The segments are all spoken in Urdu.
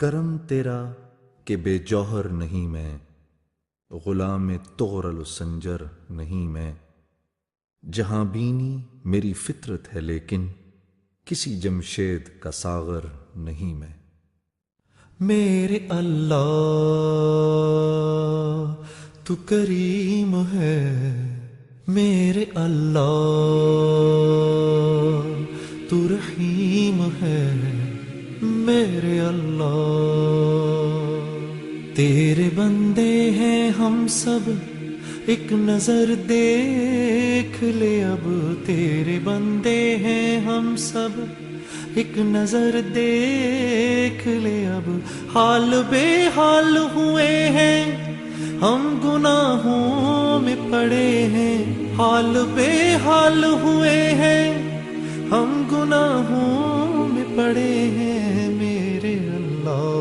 کرم تیرا کہ بے جوہر نہیں میں، غلام تغرل و سنجر نہیں میں، جہاں بینی میری فطرت ہے لیکن کسی جمشید کا ساغر نہیں میں۔ میرے اللہ تو کریم ہے، میرے اللہ تو رحیم ہے، میرے اللہ تیرے بندے ہیں ہم سب، ایک نظر دیکھ لے اب، تیرے بندے ہیں ہم سب، ایک نظر دیکھ لے اب، حال بے حال ہوئے ہیں ہم گناہوں میں پڑے ہیں، حال بے حال ہوئے ہیں ہم گناہوں میں پڑے ہیں، میرے اللہ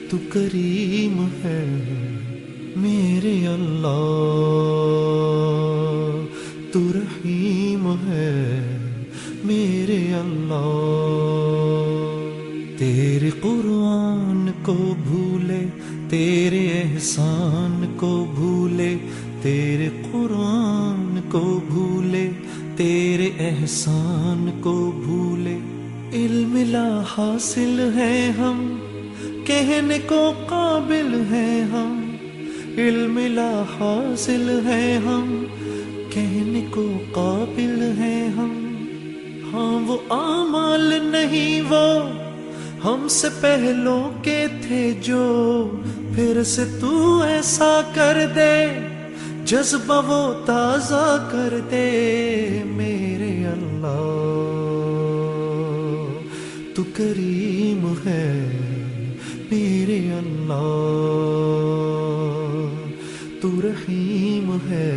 تو کریم ہے، میرے اللہ تو رحیم ہے، میرے اللہ تیرے قرآن کو بھولے، تیرے احسان کو بھولے، تیرے قرآن کو بھولے، تیرے احسان کو بھولے، علم لا حاصل ہے ہم، کہنے کو قابل ہیں ہم، علم لا حاصل ہے ہم، کہنے کو قابل ہیں ہم، ہاں وہ اعمال نہیں وہ ہم سے پہلوں کے تھے جو، پھر سے تو ایسا کر دے جذبہ وہ تازہ کر دے، میرے اللہ تو کریم ہے، میرے اللہ تو رحیم ہے،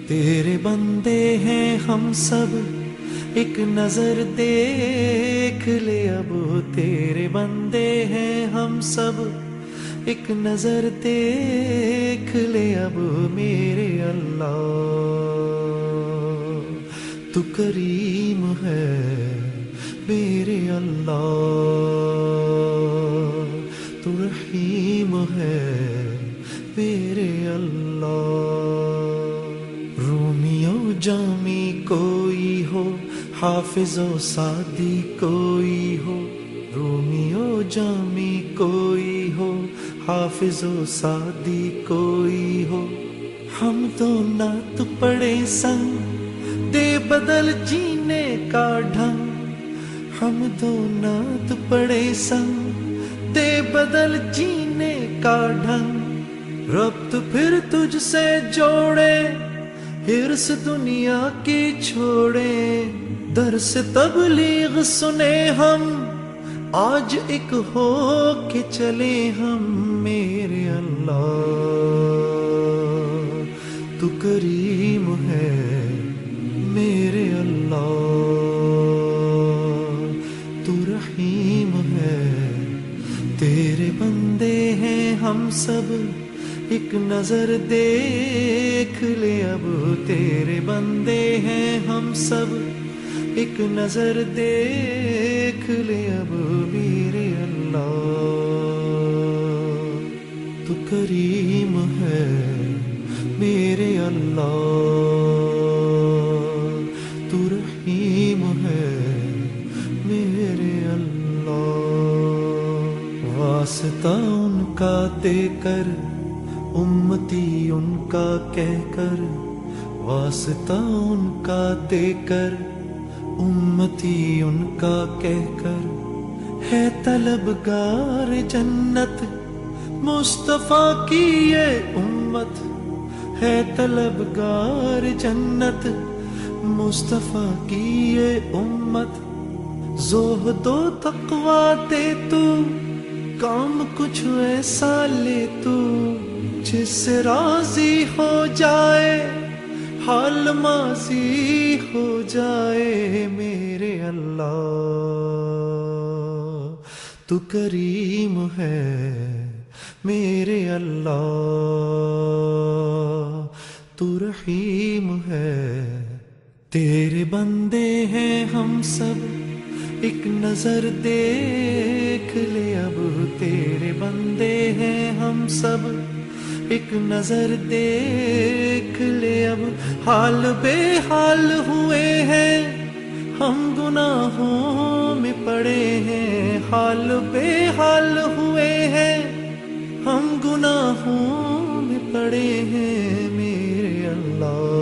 تیرے بندے ہیں ہم سب، ایک نظر دیکھ لے اب، تیرے بندے ہیں ہم سب، ایک نظر دیکھ لے اب، میرے اللہ تو کریم ہے، میرے اللہ تو رحیم ہے، میرے اللہ رومیو جامی کوئی ہو، حافظ و سعدی کوئی ہو، رومیو جامی کوئی ہو، حافظ و سعدی کوئی ہو، ہم تو نعت پڑھے سنگ دے بدل جینے کا ڈھنگ، ہم تو نعت پڑھے سنگ دے بدل جینے کا ڈھنگ، رب تو پھر تجھ سے جوڑے، ہرس دنیا کی چھوڑے، درس تبلیغ سنے ہم، آج ایک ہو کے چلے ہم، میرے اللہ تو کریم ہے، میرے اللہ تو رحیم ہے، تیرے بندے ہیں ہم سب، ایک نظر دیکھ لے اب، تیرے بندے ہیں ہم سب، ایک نظر دیکھ لے اب، میرے اللہ تو کریم ہے، میرے اللہ تو رحیم ہے، میرے اللہ واسطہ ان کا دے کر، امتی ان کا کہہ کر، واسطہ ان کا دے کر، امتی ان کا کہہ کر، ہے طلبگار جنت مصطفیٰ کی یہ امت، ہے طلبگار جنت مصطفیٰ کی یہ امت، زہد و تقویٰ دے تو، کام کچھ ایسا لے تو، جس سے راضی ہو جائے حال ماضی ہو جائے، میرے اللہ تو کریم ہے، میرے اللہ تو رحیم ہے، تیرے بندے ہیں ہم سب، ایک نظر دیکھ لے اب تیرے بندے ہیں ہم سب، ایک نظر دیکھ لے اب حال بے حال ہوئے ہیں، ہم گناہوں میں پڑے ہیں، حال بے حال ہوئے ہیں، ہم گناہوں میں پڑے ہیں میرے اللہ۔